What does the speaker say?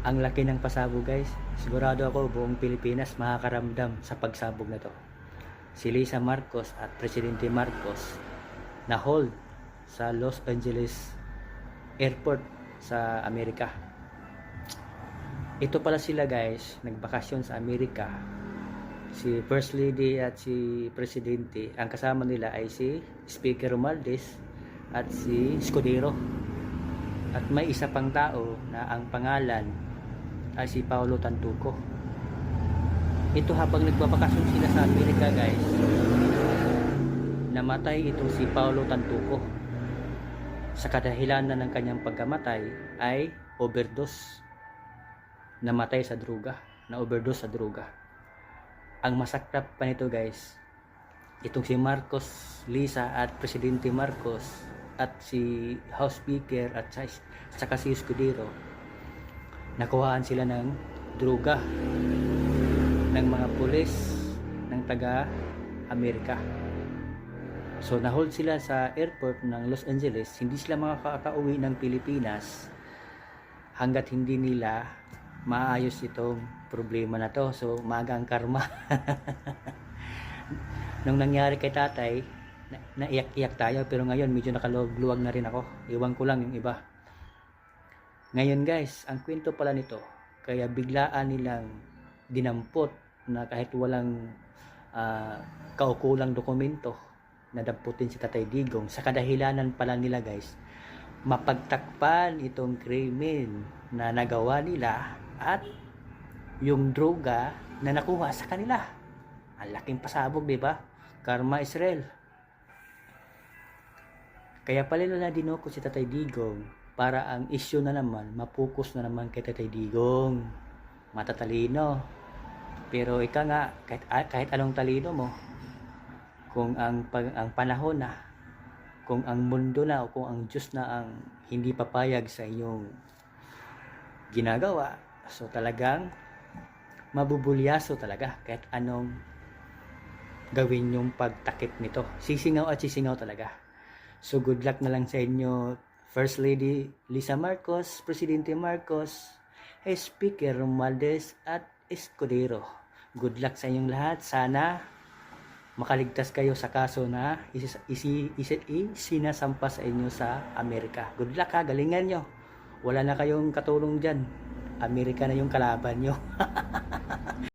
Ang laki ng pasabog guys. Sigurado ako buong Pilipinas makakaramdam sa pagsabog na to. Si Lisa Marcos at Presidente Marcos na hold sa Los Angeles Airport sa Amerika. Ito pala sila guys, nagbakasyon sa Amerika. Si First Lady at si Presidente, ang kasama nila ay si Speaker Romualdez at si Escudero. At may isa pang tao na ang pangalan ay si Paulo Tantuco. Ito habang nagbabakasyon sila sa Amerika guys, namatay itong si Paulo Tantuco. Sa kadahilanan ng kanyang pagkamatay ay overdose. Namatay sa droga, na overdose sa droga. Ang masaklap pa nito guys, itong si Marcos, Lisa at Presidente Marcos at si House Speaker at saka si Escudero, nakuhaan sila ng droga ng mga pulis ng taga Amerika. So nahold sila sa airport ng Los Angeles. Hindi sila makakauwi ng Pilipinas hanggat hindi nila maayos itong problema na to. So maaga ang karma. Nung nangyari kay tatay, naiyak-iyak tayo, pero ngayon medyo nakaluwag na rin ako. Iwan ko lang yung iba. Ngayon guys, ang kwento pala nito, kaya biglaan nilang dinampot na kahit walang kaukulang dokumento, nadamputin si Tatay Digong. Sa kadahilanan pala nila guys, mapagtakpan itong krimen na nagawa nila at yung droga na nakuha sa kanila. Ang laking pasabog, di ba? Karma is real. Kaya pala na dinoko si Tatay Digong para ang issue na naman mapokus na naman kay Tatay Digong. Matatalino. Pero ika nga, kahit anong talino mo, kung ang panahon na, kung ang mundo na o kung ang Diyos na ang hindi papayag sa inyong ginagawa, so talagang mabubulyaso talaga kahit anong gawin yung pagtakip nito. Sisingaw at sisingaw talaga. So good luck na lang sa inyo, First Lady Lisa Marcos, Presidente Marcos, Speaker Romualdez at Escudero. Good luck sa inyong lahat. Sana makaligtas kayo sa kaso na isinasampa sa inyo sa Amerika. Good luck ha, galingan nyo. Wala na kayong katulong dyan. Amerika na yung kalaban nyo.